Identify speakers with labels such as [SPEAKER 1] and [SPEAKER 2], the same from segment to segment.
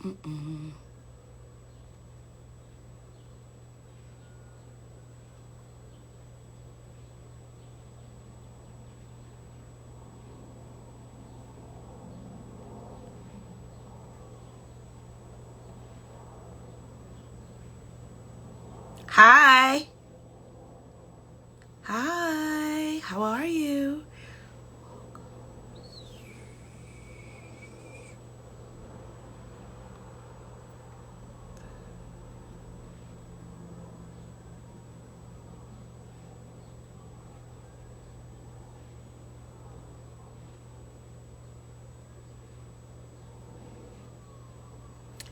[SPEAKER 1] Mm-mm. Hi. Hi. How are you?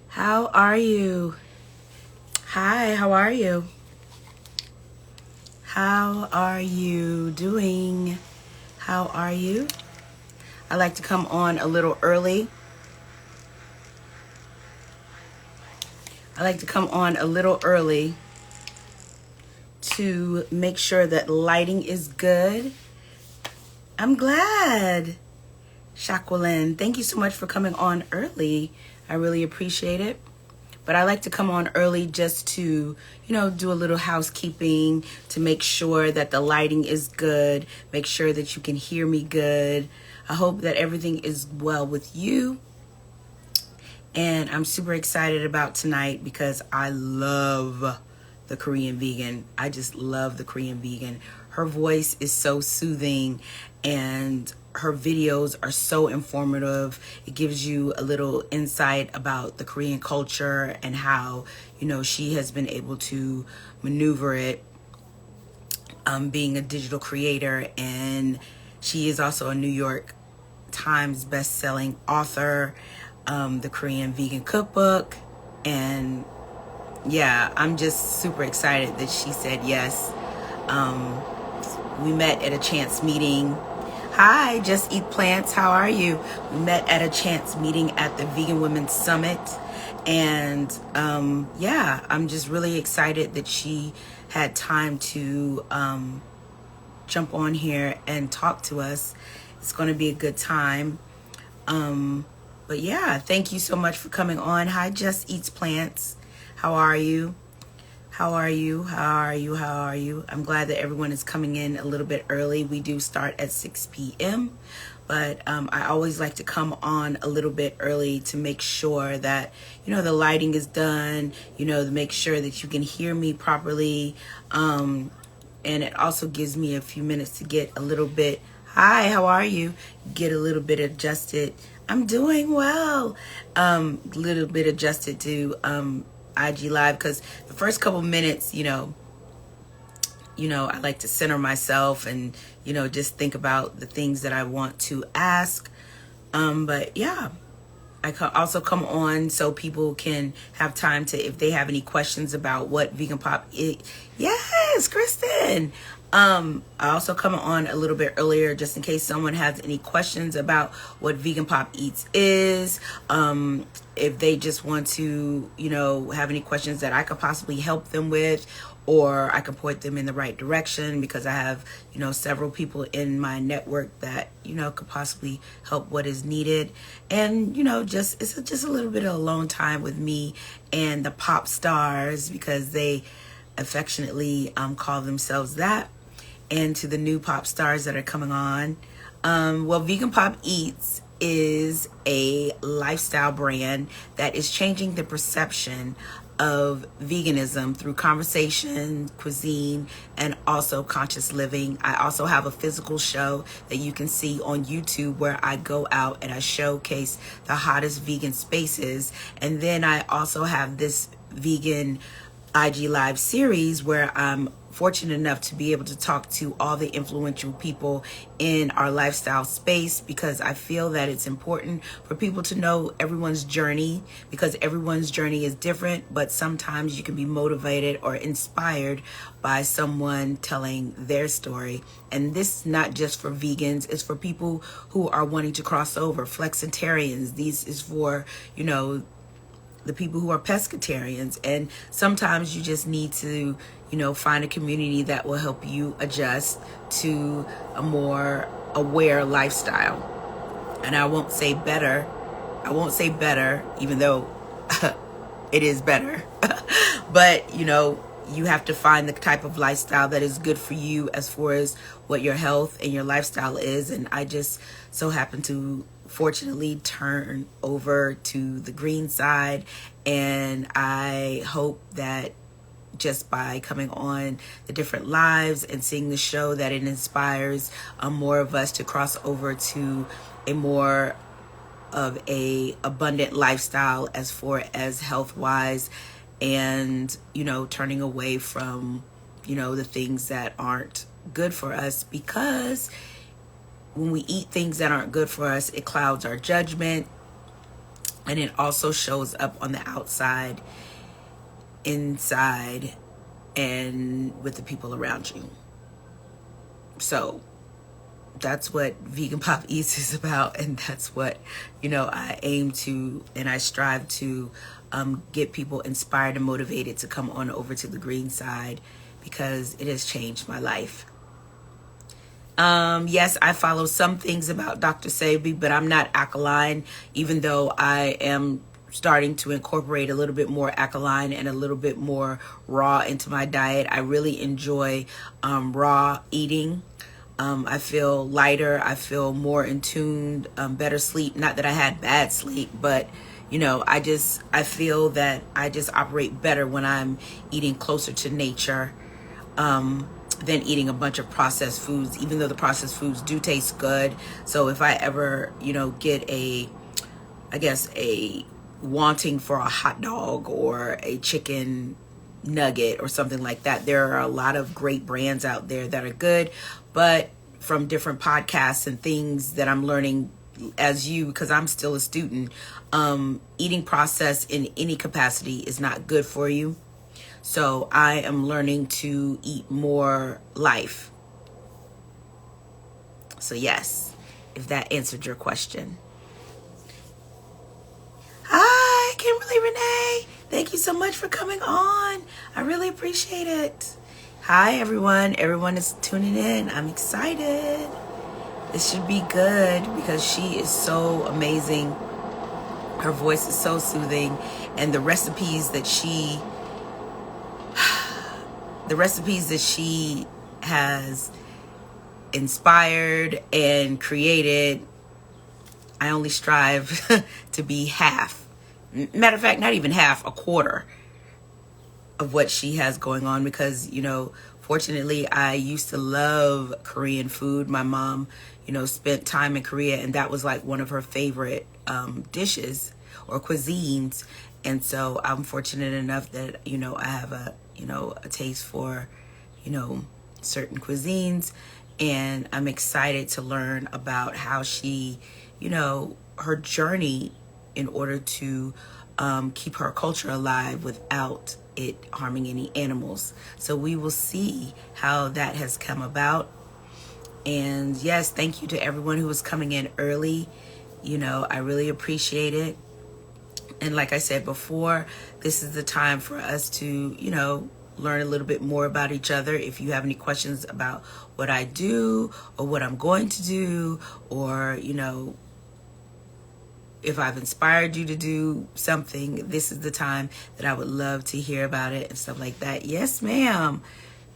[SPEAKER 1] How are you? Hi, how are you? How are you doing? How are you? I like to come on a little early. I like to come on a little early to make sure that lighting is good. I'm glad. Jacqueline, thank you so much for coming on early. I really appreciate it. But I like to come on early just to, do a little housekeeping to make sure that the lighting is good, make sure that you can hear me good. I hope that everything is well with you. And I'm super excited about tonight because I love the Korean vegan. I just love the Korean vegan. Her voice is so soothing and her videos are so informative. It gives you a little insight about the Korean culture and how, she has been able to maneuver it, being a digital creator. And she is also a New York Times best-selling author, the Korean vegan cookbook. And yeah, I'm just super excited that she said yes. We met at a chance meeting. Hi, Just Eat Plants. How are you? We met at a chance meeting at the Vegan Women's Summit. And yeah, I'm just really excited that she had time to jump on here and talk to us. It's going to be a good time. But yeah, thank you so much for coming on. Hi, Just Eats Plants. How are you? How are you? How are you? How are you? I'm glad that everyone is coming in a little bit early. We do start at 6 p.m. But I always like to come on a little bit early to make sure that, the lighting is done, to make sure that you can hear me properly. And it also gives me a few minutes to get a little bit, hi, how are you? Get a little bit adjusted. I'm doing well. Little bit adjusted to IG Live because the first couple minutes, I like to center myself and, just think about the things that I want to ask. But yeah, I can also come on so people can have time to, if they have any questions about what Vegan Pop is. Yes, Kristen. I also come on a little bit earlier just in case someone has any questions about what Vegan Pop Eats is. If they just want to, have any questions that I could possibly help them with, or I can point them in the right direction because I have, several people in my network that, could possibly help what is needed. And, it's just a little bit of alone time with me and the pop stars because they affectionately call themselves that, and to the new pop stars that are coming on. Well, Vegan Pop Eats is a lifestyle brand that is changing the perception of veganism through conversation, cuisine, and also conscious living. I also have a physical show that you can see on YouTube where I go out and I showcase the hottest vegan spaces. And then I also have this vegan IG Live series where I'm fortunate enough to be able to talk to all the influential people in our lifestyle space because I feel that it's important for people to know everyone's journey because everyone's journey is different, but sometimes you can be motivated or inspired by someone telling their story. And this is not just for vegans, it's for people who are wanting to cross over, flexitarians. These is for, the people who are pescatarians. And sometimes you just need to, find a community that will help you adjust to a more aware lifestyle. And I won't say better, even though it is better. But, you know, you have to find the type of lifestyle that is good for you as far as what your health and your lifestyle is. And I just so happen to fortunately turn over to the green side. And I hope that just by coming on the different lives and seeing the show, that it inspires more of us to cross over to a more of a abundant lifestyle as far as health wise, and, you know, turning away from, you know, the things that aren't good for us, because when we eat things that aren't good for us, it clouds our judgment, and it also shows up on the outside, inside, and with the people around you. So that's what Vegan Pop Eats is about, and that's what, you know, I aim to and I strive to get people inspired and motivated to come on over to the green side, because it has changed my life. Yes, I follow some things about Dr. Sebi, but I'm not alkaline, even though I am starting to incorporate a little bit more alkaline and a little bit more raw into my diet. I really enjoy raw eating. I feel lighter. I feel more in tune, better sleep. Not that I had bad sleep, but, you know, I feel that I just operate better when I'm eating closer to nature than eating a bunch of processed foods, even though the processed foods do taste good. So if I ever, you know, get a wanting for a hot dog or a chicken nugget or something like that, there are a lot of great brands out there that are good, but from different podcasts and things that I'm learning as you, because I'm still a student, eating processed in any capacity is not good for you. So I am learning to eat more life. So yes, if that answered your question. Hi, Kimberly Renee. Thank you so much for coming on. I really appreciate it. Hi, everyone. Everyone is tuning in. I'm excited. This should be good because she is so amazing. Her voice is so soothing, and the recipes that she has inspired and created, I only strive to be half. Matter of fact, not even half, a quarter of what she has going on, because, you know, fortunately, I used to love Korean food. My mom, you know, spent time in Korea, and that was like one of her favorite dishes or cuisines. And so I'm fortunate enough that, you know, I have a taste for, you know, certain cuisines, and I'm excited to learn about how she, you know, her journey in order to keep her culture alive without it harming any animals. So we will see how that has come about. And yes, thank you to everyone who was coming in early. You know, I really appreciate it. And like I said before, this is the time for us to, you know, learn a little bit more about each other. If you have any questions about what I do or what I'm going to do, or, you know, if I've inspired you to do something, this is the time that I would love to hear about it and stuff like that. Yes, ma'am.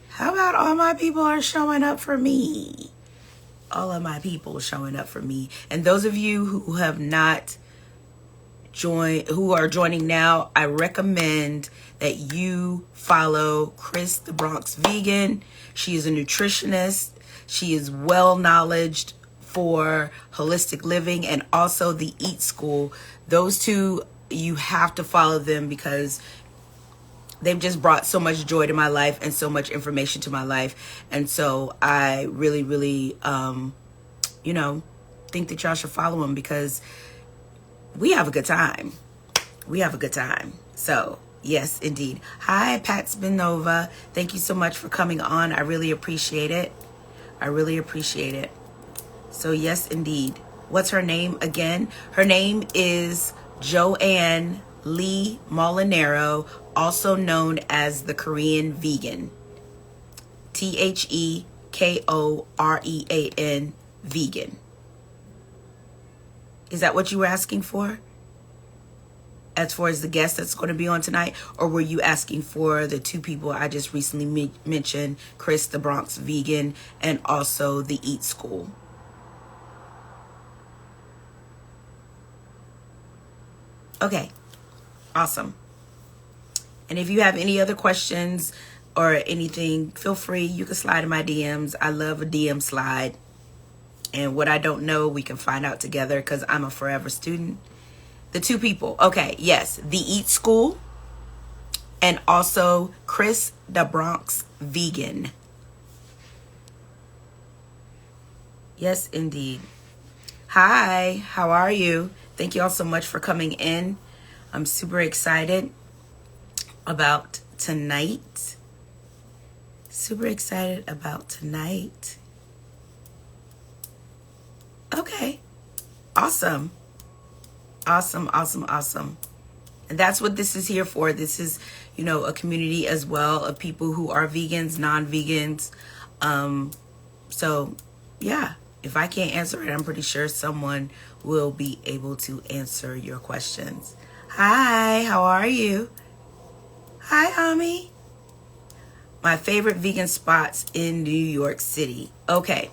[SPEAKER 1] How about all my people are showing up for me? All of my people showing up for me. And those of you who have not joined, who are joining now, I recommend that you follow Chris the Bronx Vegan. She is a nutritionist. She is well knowledged for holistic living, and also the Eat School. Those two, you have to follow them because they've just brought so much joy to my life and so much information to my life. And so I really, really, you know, think that y'all should follow them, because we have a good time. We have a good time. So yes, indeed. Hi, Pat Spinova. Thank you so much for coming on. I really appreciate it. I really appreciate it. So yes, indeed. What's her name again? Her name is Joanne Lee Molinaro, also known as the Korean Vegan. TheKorean Vegan. Is that what you were asking for? as far as the guest that's going to be on tonight, or were you asking for the two people I just recently mentioned, Chris the Bronx Vegan and also the Eat School? Okay, awesome. And if you have any other questions or anything, feel free. You can slide in my DMs. I love a DM slide. And what I don't know, we can find out together because I'm a forever student. The two people. Okay, yes. The Eat School and also Chris the Bronx Vegan. Yes, indeed. Hi, how are you? Thank you all so much for coming in. I'm super excited about tonight. Super excited about tonight. Okay. Awesome. Awesome, awesome, awesome. And that's what this is here for. This is, you know, a community as well of people who are vegans, non-vegans. So, yeah, if I can't answer it, I'm pretty sure someone will be able to answer your questions. Hi, how are you? Hi, Ami. My favorite vegan spots in New York City. Okay.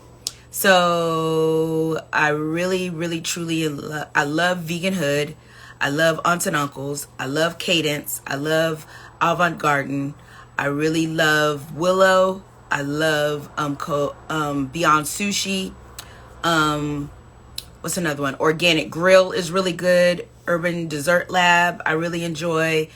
[SPEAKER 1] So I really, really, truly, I love Vegan Hood. I love Aunts and Uncles. I love Cadence. I love Avant Garden. I really love Willow. I love Beyond Sushi. What's another one? Organic Grill is really good. Urban Dessert Lab, I really enjoy.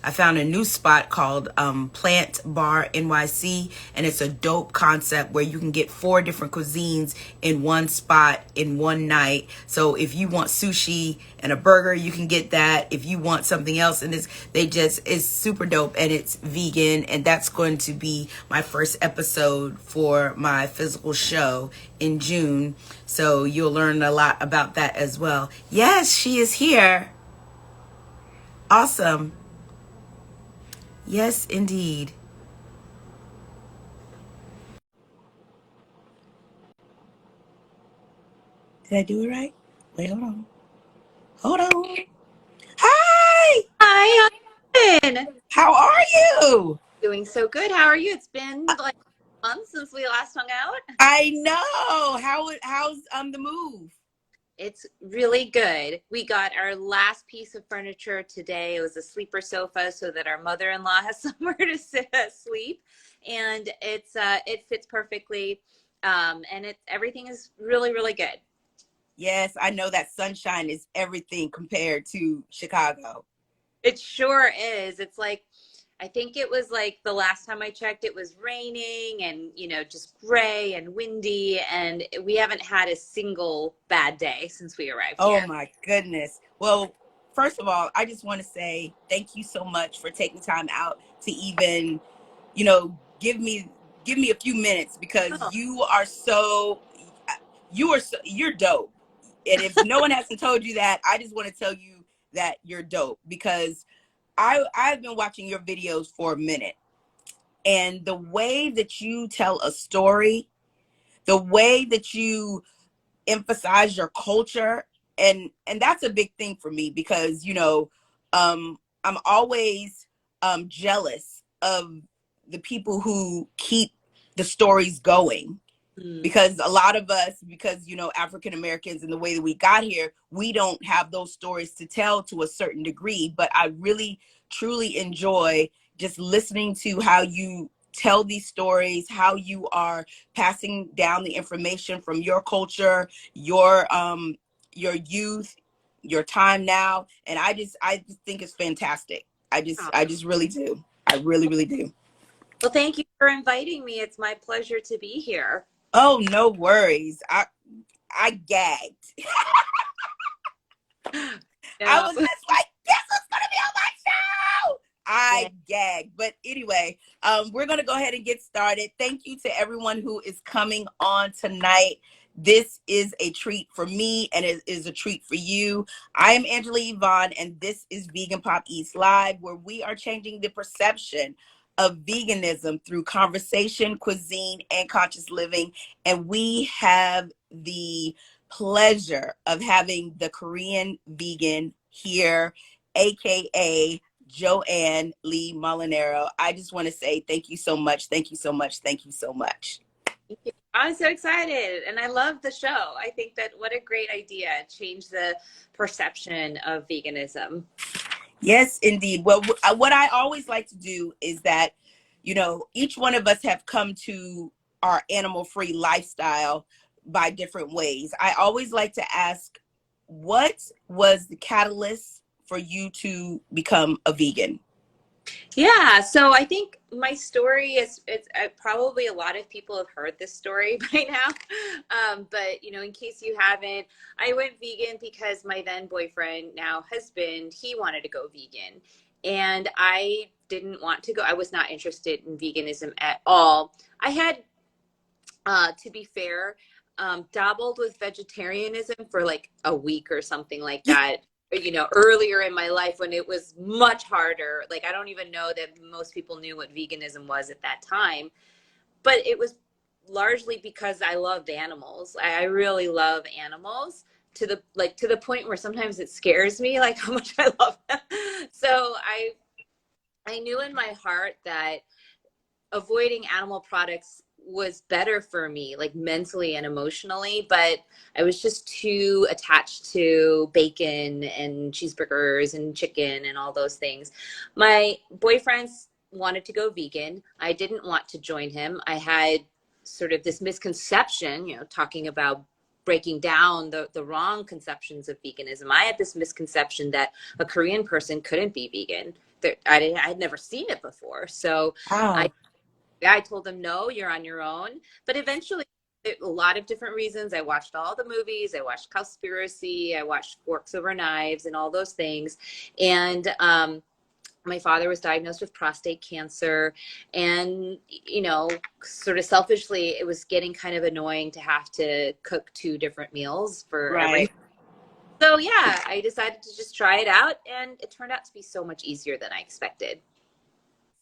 [SPEAKER 1] I found a new spot called Plant Bar NYC, and it's a dope concept where you can get 4 different cuisines in one spot in one night. So if you want sushi and a burger, you can get that. If you want something else, and it's super dope, and it's vegan, and that's going to be my first episode for my physical show in June. So you'll learn a lot about that as well. Yes, she is here. Awesome. Yes, indeed. Did I do it right? Wait, hold on. Hold on. Hi!
[SPEAKER 2] Hi, how you doing?
[SPEAKER 1] How are you?
[SPEAKER 2] Doing so good. How are you? It's been like months since we last hung out.
[SPEAKER 1] I know. How's the move?
[SPEAKER 2] It's really good. We got our last piece of furniture today. It was a sleeper sofa so that our mother-in-law has somewhere to sleep, and it fits perfectly. And everything is really, really good.
[SPEAKER 1] Yes, I know that sunshine is everything compared to Chicago.
[SPEAKER 2] It sure is. It's like, I think it was like the last time I checked, it was raining and, just gray and windy. And we haven't had a single bad day since we arrived
[SPEAKER 1] Oh
[SPEAKER 2] here.
[SPEAKER 1] my goodness. Well, first of all, I just want to say thank you so much for taking time out to even, give me a few minutes, because
[SPEAKER 2] Oh,
[SPEAKER 1] you're dope. And if no one hasn't told you that, I just want to tell you that you're dope, because I've been watching your videos for a minute, and the way that you tell a story, the way that you emphasize your culture, and that's a big thing for me, because I'm always jealous of the people who keep the stories going,
[SPEAKER 2] mm.
[SPEAKER 1] because a lot of us, because African Americans and the way that we got here, we don't have those stories to tell to a certain degree. But I really truly enjoy just listening to how you tell these stories, how you are passing down the information from your culture, your youth, your time now. And I just think it's fantastic. I just really do. I really, really do.
[SPEAKER 2] Well, thank you for inviting me. It's my pleasure to be here.
[SPEAKER 1] Oh, no worries. I gagged. I
[SPEAKER 2] Yeah.
[SPEAKER 1] was just like, this is gonna be on my show.
[SPEAKER 2] Yeah.
[SPEAKER 1] I gagged. But anyway, we're gonna go ahead and get started. Thank you to everyone who is coming on tonight. This is a treat for me, and it is a treat for you. I am Angela Yvonne, and this is Vegan Pop Eats Live, where we are changing the perception of veganism through conversation, cuisine, and conscious living. And we have the pleasure of having the Korean vegan here, aka Joanne Lee Molinaro. I just want to say thank you so much. Thank you so much. Thank you so much.
[SPEAKER 2] I'm so excited and I love the show. I think that what a great idea. Change the perception of veganism.
[SPEAKER 1] Yes, indeed. Well, what I always like to do is that, each one of us have come to our animal-free lifestyle by different ways. I always like to ask, what was the catalyst for you to become a vegan?
[SPEAKER 2] Yeah, so I think my story is it's probably a lot of people have heard this story by now. But in case you haven't, I went vegan because my then boyfriend, now husband, he wanted to go vegan. And I didn't want to go. I was not interested in veganism at all. I had to be fair, dabbled with vegetarianism for like a week or something like that. Earlier in my life when it was much harder. Like, I don't even know that most people knew what veganism was at that time, but it was largely because I loved animals. I really love animals to the point where sometimes it scares me, like how much I love them. So I knew in my heart that avoiding animal products was better for me, like mentally and emotionally, but I was just too attached to bacon and cheeseburgers and chicken and all those things. My boyfriends wanted to go vegan. I didn't want to join him. I had sort of this misconception, talking about breaking down the wrong conceptions of veganism. I had this misconception that a Korean person couldn't be vegan. I had never seen it before. So I
[SPEAKER 1] Wow.
[SPEAKER 2] I told them, no, you're on your own. But eventually, a lot of different reasons. I watched all the movies. I watched Cowspiracy. I watched Forks Over Knives and all those things. And my father was diagnosed with prostate cancer. And, sort of selfishly, it was getting kind of annoying to have to cook two different meals for every.
[SPEAKER 1] Right.
[SPEAKER 2] So, yeah, I decided to just try it out. And it turned out to be so much easier than I expected.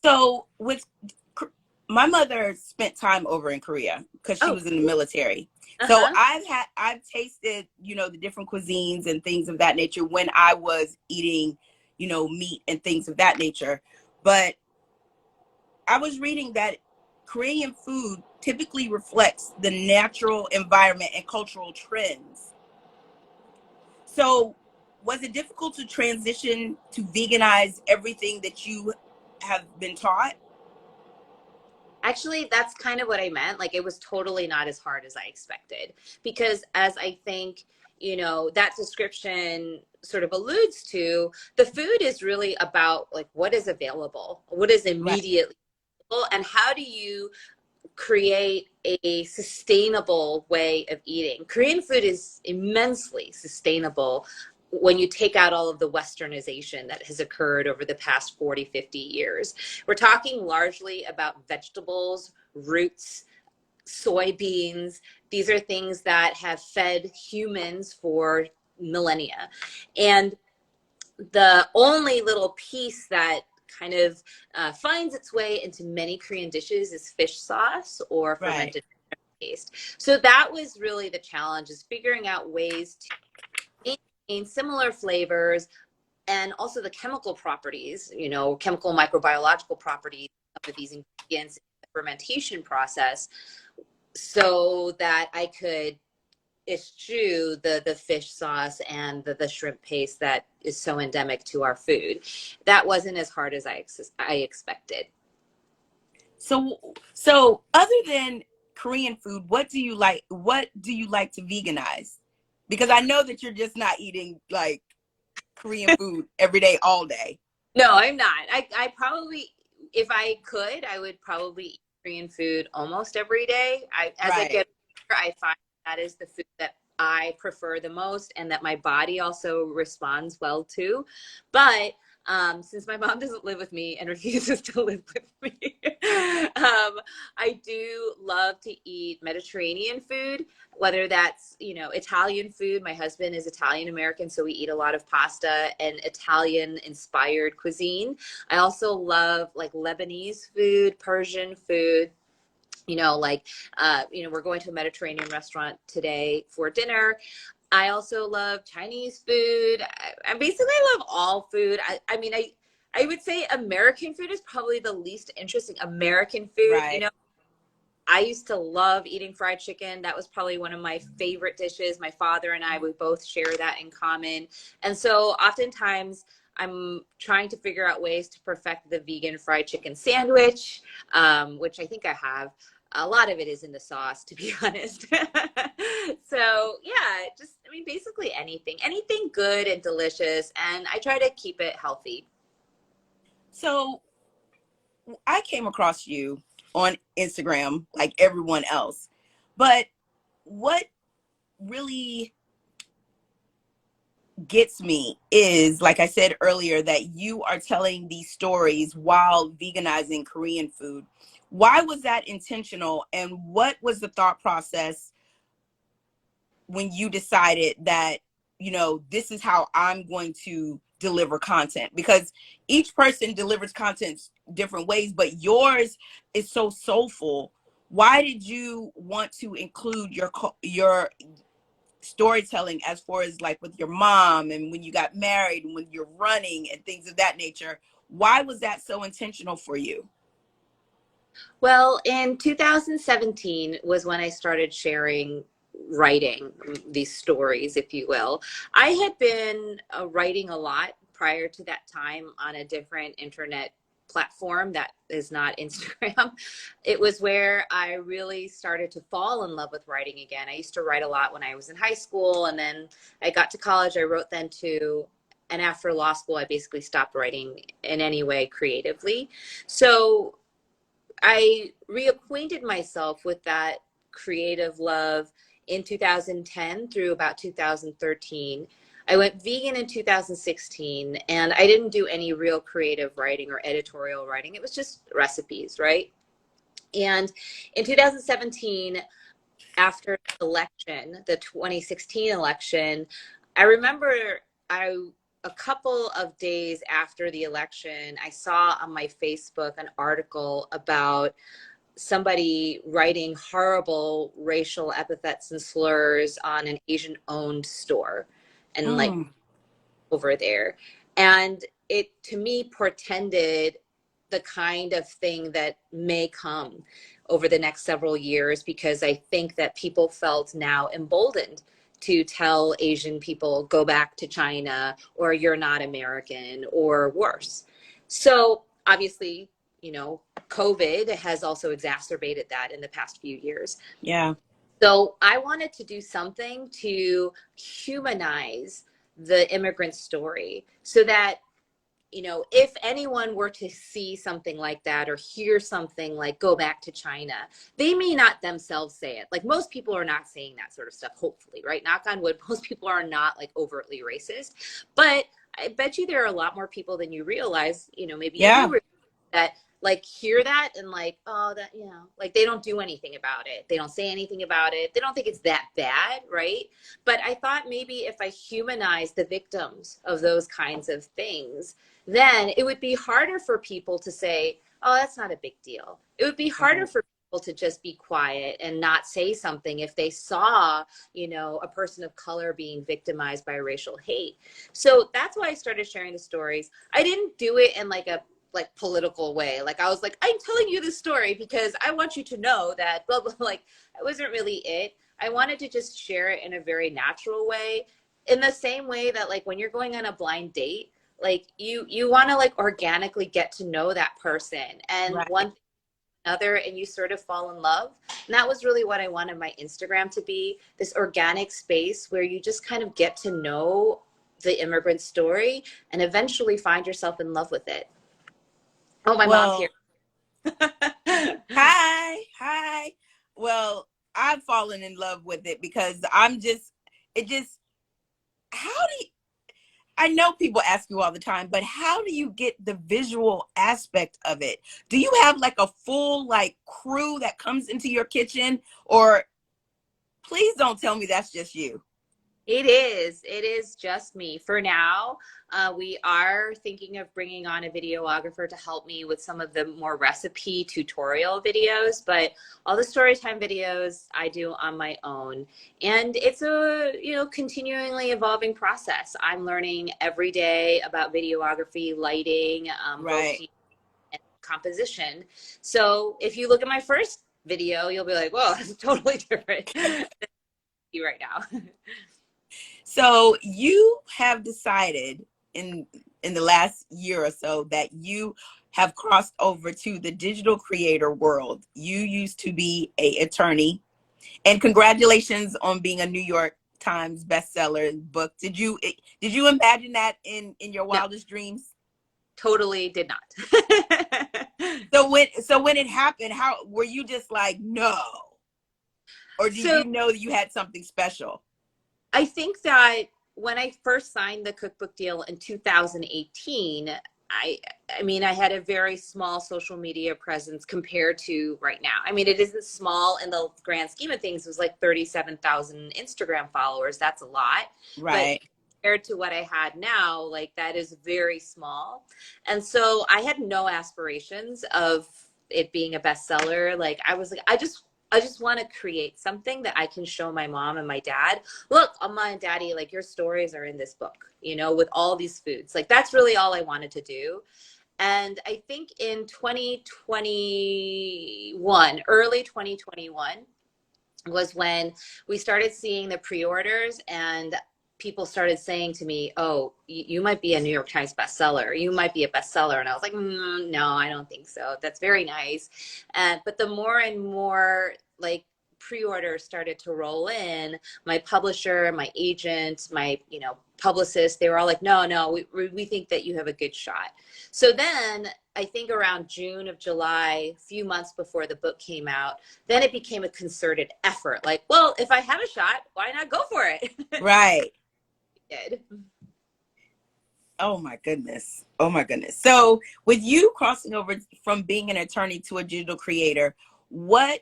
[SPEAKER 1] So my mother spent time over in Korea because she
[SPEAKER 2] Oh,
[SPEAKER 1] was in the military. So
[SPEAKER 2] uh-huh.
[SPEAKER 1] I've tasted, the different cuisines and things of that nature when I was eating, meat and things of that nature. But I was reading that Korean food typically reflects the natural environment and cultural trends. So was it difficult to transition to veganize everything that you have been taught?
[SPEAKER 2] Actually, that's kind of what I meant. Like, it was totally not as hard as I expected. Because as I think, that description sort of alludes to, the food is really about like what is available, what is
[SPEAKER 1] Right.
[SPEAKER 2] immediately available, and how do you create a sustainable way of eating. Korean food is immensely sustainable when you take out all of the westernization that has occurred over the past 40, 50 years. We're talking largely about vegetables, roots, soybeans. These are things that have fed humans for millennia. And the only little piece that kind of finds its way into many Korean dishes is fish sauce or
[SPEAKER 1] Right.
[SPEAKER 2] fermented paste. So that was really the challenge, is figuring out ways to maintain similar flavors and also the chemical properties, chemical microbiological properties of these ingredients in the fermentation process, so that I could eschew the fish sauce and the shrimp paste that is so endemic to our food. That wasn't as hard as I expected.
[SPEAKER 1] So other than Korean food, what do you like? What do you like to veganize? Because I know that you're just not eating like Korean food every day, all day.
[SPEAKER 2] No, I'm not. I probably, if I could, I would probably eat Korean food almost every day. As I
[SPEAKER 1] Right.
[SPEAKER 2] get older, I find that is the food that I prefer the most and that my body also responds well to. But since my mom doesn't live with me and refuses to live with me, I do love to eat Mediterranean food, whether that's, Italian food. My husband is Italian American, so we eat a lot of pasta and Italian inspired cuisine. I also love like Lebanese food, Persian food. like, we're going to a Mediterranean restaurant today for dinner. I also love Chinese food. I basically love all food. I would say American food is probably the least interesting. American food,
[SPEAKER 1] Right.
[SPEAKER 2] I used to love eating fried chicken. That was probably one of my favorite dishes. My father and I, we both share that in common. And so oftentimes I'm trying to figure out ways to perfect the vegan fried chicken sandwich, which I think I have. A lot of it is in the sauce, to be honest. So yeah, basically anything good and delicious. And I try to keep it healthy.
[SPEAKER 1] So I came across you on Instagram like everyone else, but what really gets me is, like I said earlier, that you are telling these stories while veganizing Korean food. Why was that intentional, and what was the thought process when you decided that, this is how I'm going to deliver content? Because each person delivers content different ways, but yours is so soulful. Why did you want to include your storytelling as far as like with your mom and when you got married and when you're running and things of that nature? Why was that so intentional for you?
[SPEAKER 2] Well, in 2017 was when I started writing these stories, if you will. I had been writing a lot prior to that time on a different internet platform that is not Instagram. It was where I really started to fall in love with writing again. I used to write a lot when I was in high school, and then I got to college, I wrote then too. And after law school, I basically stopped writing in any way creatively. So I reacquainted myself with that creative love in 2010 through about 2013. I went vegan in 2016, and I didn't do any real creative writing or editorial writing. It was just recipes, right? And in 2017, after the election, the 2016 election, I remember I a couple of days after the election, I saw on my Facebook an article about somebody writing horrible racial epithets and slurs on an Asian owned store and like
[SPEAKER 1] Mm.
[SPEAKER 2] over there. And it to me portended the kind of thing that may come over the next several years, because I think that people felt now emboldened to tell Asian people, go back to China, or you're not American, or worse. So obviously, COVID has also exacerbated that in the past few years.
[SPEAKER 1] Yeah.
[SPEAKER 2] So I wanted to do something to humanize the immigrant story so that, if anyone were to see something like that or hear something like go back to China, they may not themselves say it. Like most people are not saying that sort of stuff, hopefully, right? Knock on wood, most people are not like overtly racist. But I bet you there are a lot more people than you realize, maybe you
[SPEAKER 1] Yeah.
[SPEAKER 2] do, that like hear that and like, oh, that, like they don't do anything about it. They don't say anything about it. They don't think it's that bad, right? But I thought maybe if I humanize the victims of those kinds of things, then it would be harder for people to say, oh, that's not a big deal. It would be harder
[SPEAKER 1] Right.
[SPEAKER 2] for people to just be quiet and not say something if they saw, a person of color being victimized by racial hate. So that's why I started sharing the stories. I didn't do it in like a political way. Like I was like, I'm telling you this story because I want you to know that blah, blah. Like it wasn't really it. I wanted to just share it in a very natural way, in the same way that like when you're going on a blind date, like you want to like organically get to know that person, and
[SPEAKER 1] Right.
[SPEAKER 2] one thing another, and you sort of fall in love. And that was really what I wanted my Instagram to be, this organic space where you just kind of get to know the immigrant story and eventually find yourself in love with it. Oh, my mom's here.
[SPEAKER 1] Well, hi. Well, I've fallen in love with it because it just, how do you, I know people ask you all the time, but how do you get the visual aspect of it? Do you have like a full like crew that comes into your kitchen, or please don't tell me that's just you?
[SPEAKER 2] It is. It is just me for now. We are thinking of bringing on a videographer to help me with some of the more recipe tutorial videos, but all the storytime videos I do on my own. And it's a, continually evolving process. I'm learning every day about videography, lighting, both
[SPEAKER 1] Right.
[SPEAKER 2] heat and composition. So if you look at my first video, you'll be like, whoa, that's totally different right now.
[SPEAKER 1] So you have decided in the last year or so that you have crossed over to the digital creator world. You used to be a attorney, and congratulations on being a New York Times bestseller book. Did you imagine that in your
[SPEAKER 2] No,
[SPEAKER 1] wildest dreams?
[SPEAKER 2] totally did not.
[SPEAKER 1] So when it happened, how were you just like, no? Or did
[SPEAKER 2] So
[SPEAKER 1] you know that you had something special?
[SPEAKER 2] I think that when I first signed the cookbook deal in 2018, I I mean I had a very small social media presence compared to right now. I mean it isn't small in the grand scheme of things. It was like 37,000 Instagram followers. That's a lot. But
[SPEAKER 1] Right.
[SPEAKER 2] compared to what I had now, like that is very small. And so I had no aspirations of it being a bestseller. Like I was like I just want to create something that I can show my mom and my dad. Look, Mama and Daddy, like your stories are in this book, with all these foods. Like that's really all I wanted to do. And I think in 2021, early 2021, was when we started seeing the pre-orders and people started saying to me, oh, you might be a New York Times bestseller. You might be a bestseller. And I was like, no, I don't think so. That's very nice. But the more and more like pre-orders started to roll in, my publisher, my agent, my, publicist, they were all like, no, we think that you have a good shot. So then I think around June of July, a few months before the book came out, then it became a concerted effort. Like, well, if I have a shot, why not go for it?
[SPEAKER 1] Right.
[SPEAKER 2] Did.
[SPEAKER 1] Oh my goodness. Oh my goodness. So with you crossing over from being an attorney to a digital creator, what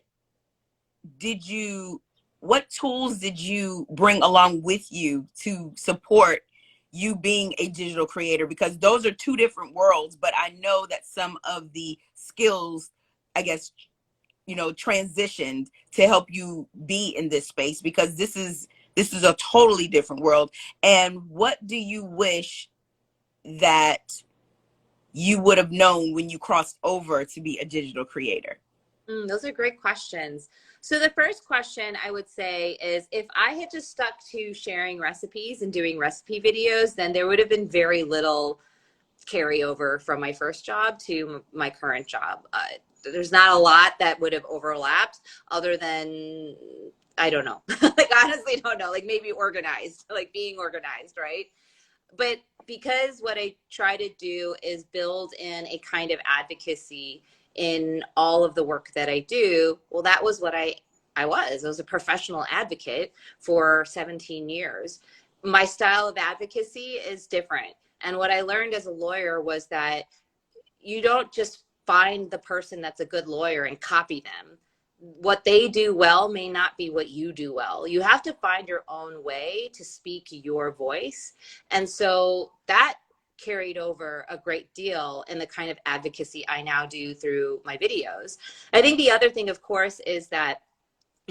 [SPEAKER 1] did you what tools did you bring along with you to support you being a digital creator? Because those are two different worlds, but I know that some of the skills, I guess, transitioned to help you be in this space, because this is a totally different world. And what do you wish that you would have known when you crossed over to be a digital creator?
[SPEAKER 2] Those are great questions. So the first question I would say is if I had just stuck to sharing recipes and doing recipe videos, then there would have been very little carryover from my first job to my current job. There's not a lot that would have overlapped other than, I don't know. Like, honestly, don't know. Like, maybe organized, like being organized, right? But because what I try to do is build in a kind of advocacy in all of the work that I do, well, that was what I was. I was a professional advocate for 17 years. My style of advocacy is different. And what I learned as a lawyer was that you don't just find the person that's a good lawyer and copy them. What they do well may not be what you do well. You have to find your own way to speak your voice. And so that carried over a great deal in the kind of advocacy I now do through my videos. I think the other thing, of course, is that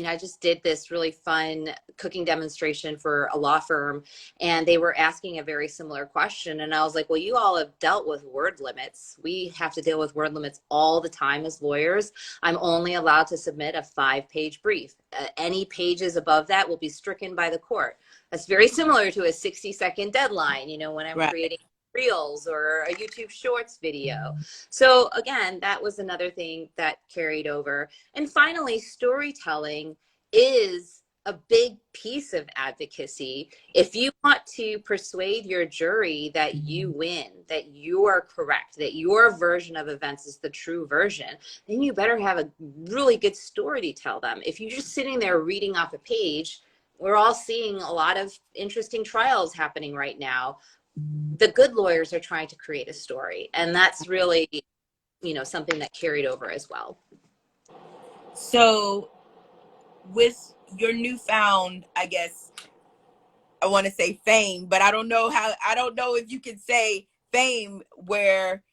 [SPEAKER 2] I just did this really fun cooking demonstration for a law firm, and they were asking a very similar question. And I was like, well, you all have dealt with word limits. We have to deal with word limits all the time as lawyers. I'm only allowed to submit a 5-page brief. Any pages above that will be stricken by the court. That's very similar to a 60-second deadline, when I'm
[SPEAKER 1] Right.
[SPEAKER 2] creating reels or a YouTube shorts video. So again, that was another thing that carried over. And finally, storytelling is a big piece of advocacy. If you want to persuade your jury that you win, that you are correct, that your version of events is the true version, then you better have a really good story to tell them. If you're just sitting there reading off a page, we're all seeing a lot of interesting trials happening right now. The good lawyers are trying to create a story, and that's really, something that carried over as well.
[SPEAKER 1] So with your newfound, I guess, I want to say fame, but I don't know if you can say fame where,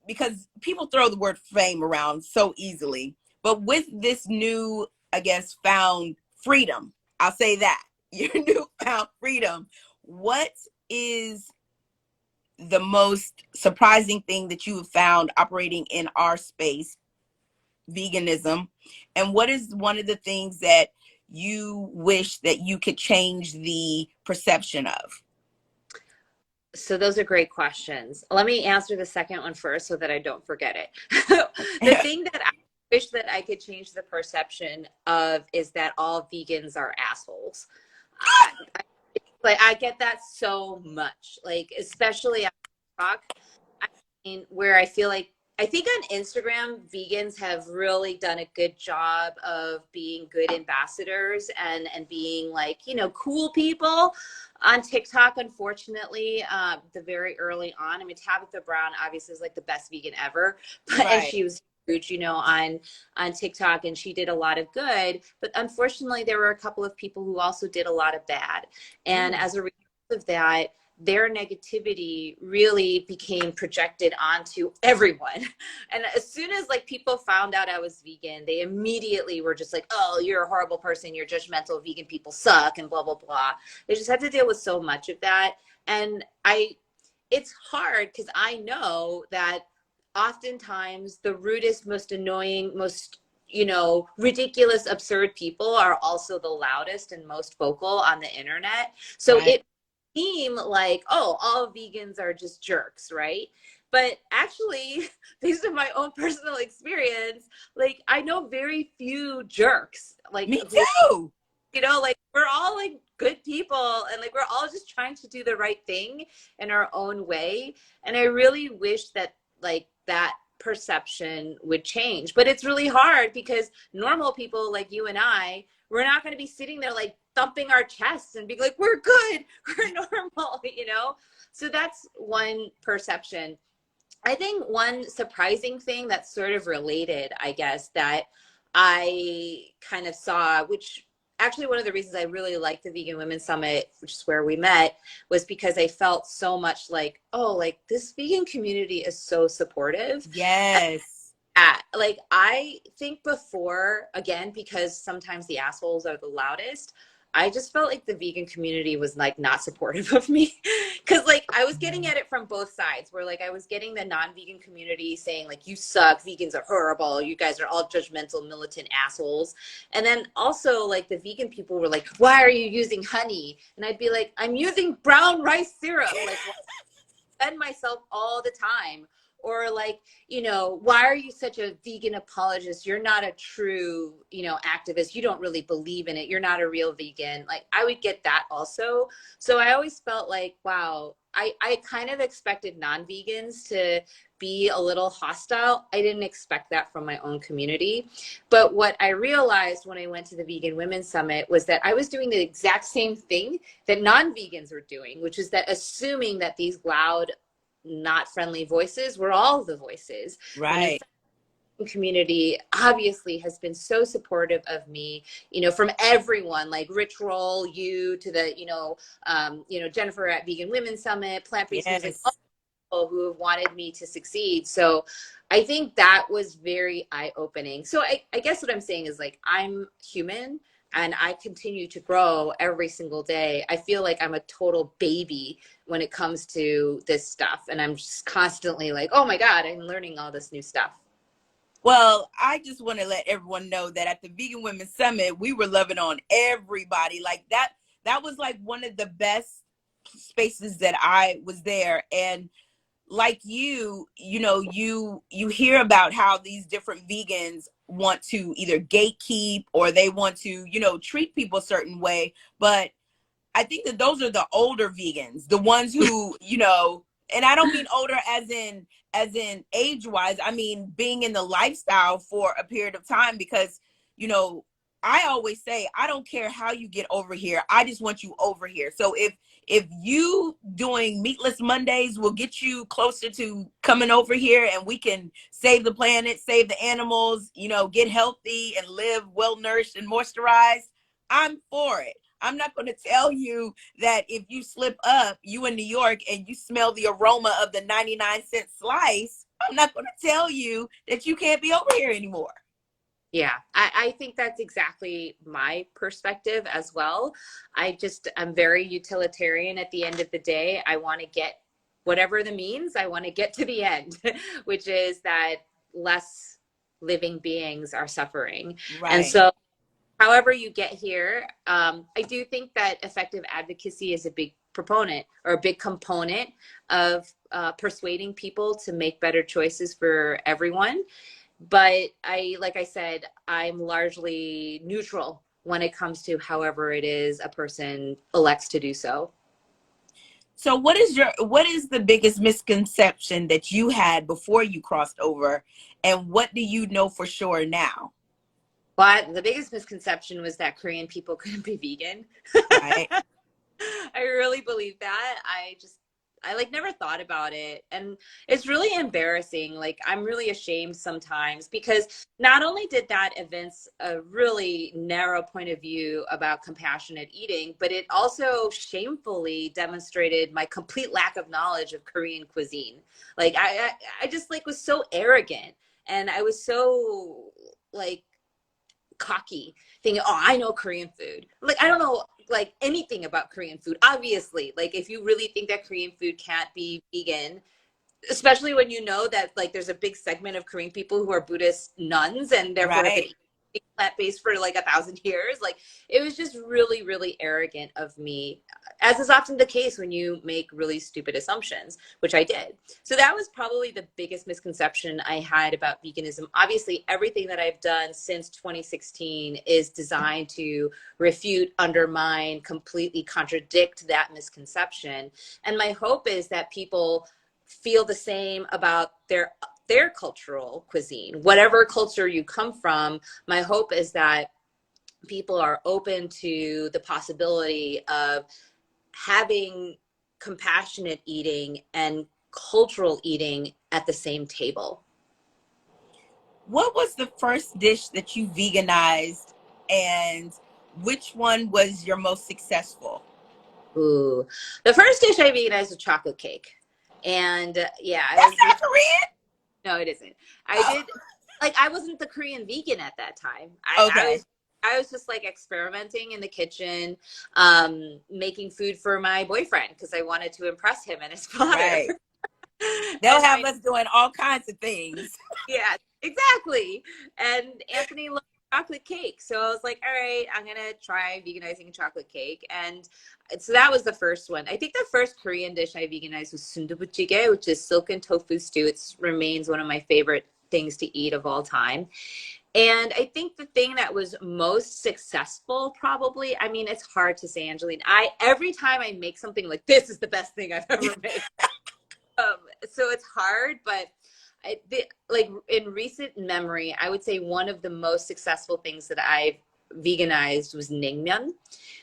[SPEAKER 1] because people throw the word fame around so easily. But with this new, I guess, found freedom, I'll say that, your newfound freedom, what is the most surprising thing that you have found operating in our space, veganism? And what is one of the things that you wish that you could change the perception of?
[SPEAKER 2] So those are great questions. Let me answer the second one first so that I don't forget it. The thing that I wish that I could change the perception of is that all vegans are assholes. I get that so much, like especially on TikTok. I mean, where I feel like I think on Instagram, vegans have really done a good job of being good ambassadors and being like, you know, cool people. On TikTok, unfortunately, the very early on, I mean, Tabitha Brown obviously is like the best vegan ever, but and
[SPEAKER 1] Right.
[SPEAKER 2] she was huge, you know, on TikTok, and she did a lot of good. But unfortunately, there were a couple of people who also did a lot of bad, and as a result of that, their negativity really became projected onto everyone. And as soon as like people found out I was vegan, they immediately were just like, oh, you're a horrible person, you're judgmental, vegan people suck, and blah blah blah. They just had to deal with so much of that. And it's hard because I know that oftentimes the rudest, most annoying, most, you know, ridiculous, absurd people are also the loudest and most vocal on the internet. So
[SPEAKER 1] Right.
[SPEAKER 2] it seem like, oh, all vegans are just jerks, right? But actually, based on my own personal experience, like I know very few jerks, like
[SPEAKER 1] Me
[SPEAKER 2] who,
[SPEAKER 1] too.
[SPEAKER 2] you know, like we're all like good people, and like we're all just trying to do the right thing in our own way. And I really wish that like that perception would change. But it's really hard because normal people like you and I, we're not going to be sitting there like thumping our chests and being like, we're good, we're normal, you know? So that's one perception. I think one surprising thing that's sort of related, I guess, that I kind of saw, which actually one of the reasons I really liked the Vegan Women's Summit, which is where we met, was because I felt so much like, oh, like this vegan community is so supportive.
[SPEAKER 1] Yes.
[SPEAKER 2] Like I think before, again, because sometimes the assholes are the loudest, I just felt like the vegan community was like not supportive of me. Cause like I was getting at it from both sides, where like I was getting the non-vegan community saying like, you suck, vegans are horrible, you guys are all judgmental militant assholes. And then also like the vegan people were like, why are you using honey? And I'd be like, I'm using brown rice syrup. Like defend myself all the time. Or like, you know, why are you such a vegan apologist? You're not a true, you know, activist. You don't really believe in it. You're not a real vegan. Like I would get that also. So I always felt like, wow, I kind of expected non-vegans to be a little hostile. I didn't expect that from my own community. But what I realized when I went to the Vegan Women's Summit was that I was doing the exact same thing that non-vegans were doing, which is that assuming that these loud, not friendly voices were all the voices. When in
[SPEAKER 1] Right.
[SPEAKER 2] fact, the community obviously has been so supportive of me, you know, from everyone, like Rich Roll, you to the, you know, Jennifer at Vegan Women's Summit, Plant-Based Music,
[SPEAKER 1] Yes.
[SPEAKER 2] who have wanted me to succeed. So I think that was very eye-opening. So I guess what I'm saying is like, I'm human and I continue to grow every single day. I feel like I'm a total baby when it comes to this stuff. And I'm just constantly like, oh my God, I'm learning all this new stuff.
[SPEAKER 1] Well, I just want to let everyone know that at the Vegan Women's Summit, we were loving on everybody. Like that was like one of the best spaces that I was there. And like you know, you hear about how these different vegans want to either gatekeep or they want to, you know, treat people a certain way. But I think that those are the older vegans, the ones who, you know, and I don't mean older as in age wise. I mean being in the lifestyle for a period of time, because, you know, I always say, I don't care how you get over here. I just want you over here. So if you doing meatless Mondays will get you closer to coming over here and we can save the planet, save the animals, you know, get healthy and live well nourished and moisturized, I'm for it. I'm not going to tell you that if you slip up, you in New York, and you smell the aroma of the 99-cent slice, I'm not going to tell you that you can't be over here anymore.
[SPEAKER 2] Yeah, I think that's exactly my perspective as well. I'm very utilitarian at the end of the day. I want to get whatever the means, I want to get to the end, which is that less living beings are suffering. And
[SPEAKER 1] Right.
[SPEAKER 2] so, however you get here, I do think that effective advocacy is a big proponent or a big component of persuading people to make better choices for everyone. But like I said, I'm largely neutral when it comes to however it is a person elects to do so.
[SPEAKER 1] So what is the biggest misconception that you had before you crossed over, and what do you know for sure now?
[SPEAKER 2] But the biggest misconception was that Korean people couldn't be vegan.
[SPEAKER 1] Right.
[SPEAKER 2] I really believe that. I like never thought about it. And it's really embarrassing. Like I'm really ashamed sometimes because not only did that evince a really narrow point of view about compassionate eating, but it also shamefully demonstrated my complete lack of knowledge of Korean cuisine. Like I just like was so arrogant, and I was so like cocky thinking, oh, I know Korean food. Like I don't know like anything about Korean food. Obviously, like if you really think that Korean food can't be vegan, especially when you know that like there's a big segment of Korean people who are Buddhist nuns and therefore have been
[SPEAKER 1] Right.
[SPEAKER 2] eating plant-based for like 1,000 years. Like it was just really, really arrogant of me, as is often the case when you make really stupid assumptions, which I did. So that was probably the biggest misconception I had about veganism. Obviously, everything that I've done since 2016 is designed to refute, undermine, completely contradict that misconception. And my hope is that people feel the same about their cultural cuisine, whatever culture you come from. My hope is that people are open to the possibility of having compassionate eating and cultural eating at the same table.
[SPEAKER 1] What was the first dish that you veganized, and which one was your most successful?
[SPEAKER 2] Ooh, the first dish I veganized was chocolate cake, and yeah, I
[SPEAKER 1] That's
[SPEAKER 2] was
[SPEAKER 1] not Korean.
[SPEAKER 2] no, it isn't. I
[SPEAKER 1] Oh,
[SPEAKER 2] did like I wasn't the Korean vegan at that time.
[SPEAKER 1] okay.
[SPEAKER 2] I was just like experimenting in the kitchen, making food for my boyfriend because I wanted to impress him and his father.
[SPEAKER 1] Right. They'll
[SPEAKER 2] And
[SPEAKER 1] have
[SPEAKER 2] my
[SPEAKER 1] us doing all kinds of things.
[SPEAKER 2] yeah, exactly. And Anthony loved chocolate cake. So I was like, all right, I'm gonna try veganizing a chocolate cake. And so that was the first one. I think the first Korean dish I veganized was sundubujjigae, which is silken tofu stew. It remains one of my favorite things to eat of all time. And I think the thing that was most successful, probably, I mean, it's hard to say, Angeline. Every time I make something like this is the best thing I've ever made. So it's hard, but like in recent memory, I would say one of the most successful things that I've veganized was naengmyeon,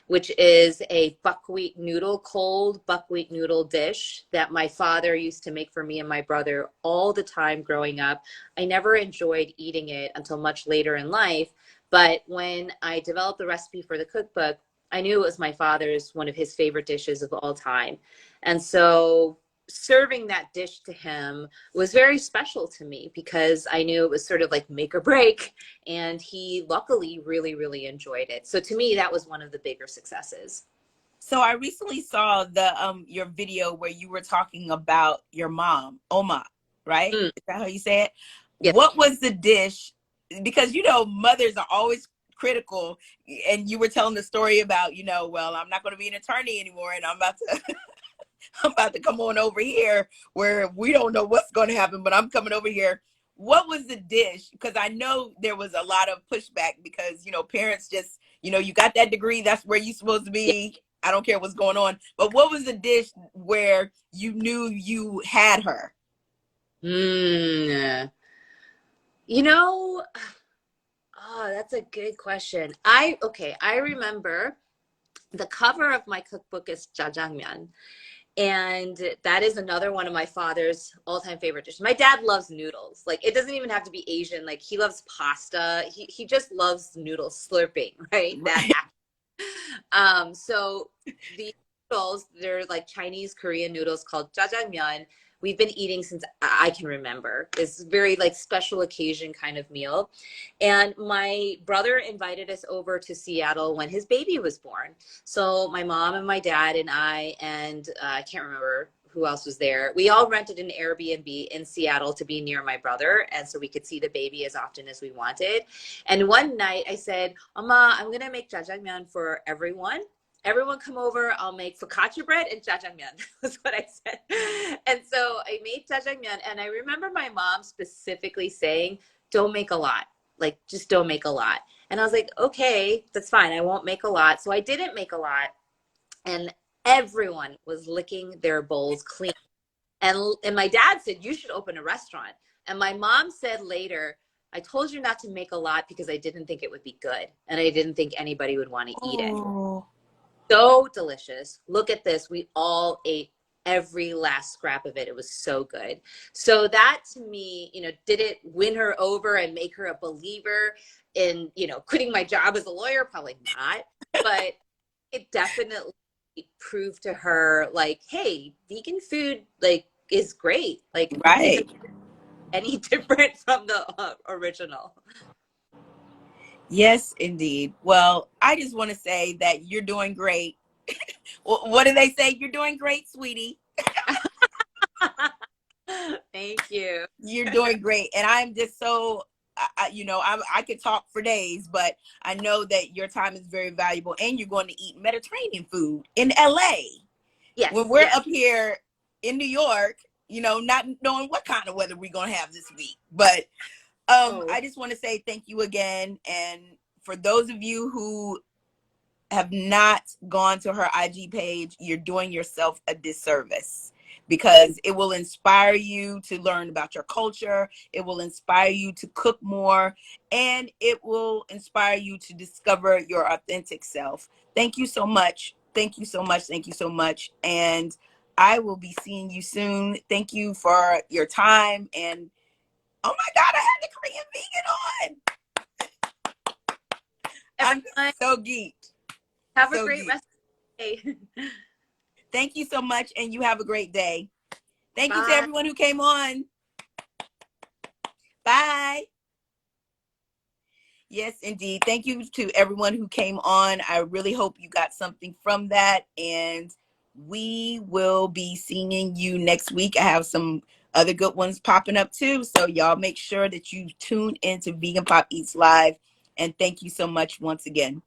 [SPEAKER 2] which is a buckwheat noodle, cold buckwheat noodle dish that my father used to make for me and my brother all the time growing up. I never enjoyed eating it until much later in life, but when I developed the recipe for the cookbook, I knew it was my father's, one of his favorite dishes of all time. And so serving that dish to him was very special to me because I knew it was sort of like make or break, and he luckily really, really enjoyed it. So to me, that was one of the bigger successes.
[SPEAKER 1] So I recently saw the your video where you were talking about your mom, Oma, right?
[SPEAKER 2] Mm,
[SPEAKER 1] Is that how you say it?
[SPEAKER 2] yes.
[SPEAKER 1] What was the dish? Because mothers are always critical, and you were telling the story about, well, I'm not going to be an attorney anymore, and I'm about to I'm about to come on over here where we don't know what's going to happen, but I'm coming over here. What was the dish? Because I know there was a lot of pushback because, parents just, you got that degree, that's where you're supposed to
[SPEAKER 2] Yeah.
[SPEAKER 1] be. I don't care what's going on. But what was the dish where you knew you had her?
[SPEAKER 2] Mm, you know, oh, that's a good question. I remember the cover of my cookbook is jjajangmyeon. And that is another one of my father's all-time favorite dishes. My dad loves noodles. Like it doesn't even have to be Asian. Like he loves pasta. He just loves noodles slurping, right? That
[SPEAKER 1] Right.
[SPEAKER 2] act. So the noodles, they're like Chinese Korean noodles called jjajangmyeon. We've been eating since I can remember. It's very like special occasion kind of meal. And my brother invited us over to Seattle when his baby was born. So my mom and my dad and I, and I can't remember who else was there. We all rented an Airbnb in Seattle to be near my brother. And so we could see the baby as often as we wanted. And one night I said, Mama, I'm going to make jjajangmyeon for everyone. Everyone come over. I'll make focaccia bread and jjajangmyeon. That's what I said. And so I made jjajangmyeon. And I remember my mom specifically saying, don't make a lot. Like, just don't make a lot. And I was like, okay, that's fine. I won't make a lot. So I didn't make a lot. And everyone was licking their bowls clean. And my dad said, you should open a restaurant. And my mom said later, I told you not to make a lot because I didn't think it would be good. And I didn't think anybody would want to eat it.
[SPEAKER 1] Oh,
[SPEAKER 2] So delicious. Look at this. We all ate every last scrap of it. It was so good. So that to me, did it win her over and make her a believer in, quitting my job as a lawyer? Probably not. But it definitely proved to her like, hey, vegan food like is great. Like
[SPEAKER 1] right.
[SPEAKER 2] any different from the original.
[SPEAKER 1] Yes, indeed. Well, I just want to say that you're doing great. What do they say? You're doing great, sweetie.
[SPEAKER 2] Thank you.
[SPEAKER 1] You're doing great. And I'm just so, I could talk for days, but I know that your time is very valuable and you're going to eat Mediterranean food in LA.
[SPEAKER 2] Yes.
[SPEAKER 1] When we're
[SPEAKER 2] yes.
[SPEAKER 1] up here in New York, not knowing what kind of weather we're going to have this week. But I just want to say thank you again. And for those of you who have not gone to her IG page, you're doing yourself a disservice, because it will inspire you to learn about your culture. It will inspire you to cook more, and it will inspire you to discover your authentic self. Thank you so much. Thank you so much. Thank you so much. And I will be seeing you soon. Thank you for your time. And oh my God, I had the Korean vegan on.
[SPEAKER 2] Everyone,
[SPEAKER 1] I'm so geeked.
[SPEAKER 2] have
[SPEAKER 1] So
[SPEAKER 2] a great
[SPEAKER 1] geeked.
[SPEAKER 2] rest of the day.
[SPEAKER 1] Thank you so much, and you have a great day. Thank you to
[SPEAKER 2] Bye.
[SPEAKER 1] everyone who came on. Bye. Yes, indeed. Thank you to everyone who came on. I really hope you got something from that, and we will be seeing you next week. I have some other good ones popping up too, so y'all make sure that you tune into Vegan Pop Eats Live, and thank you so much once again.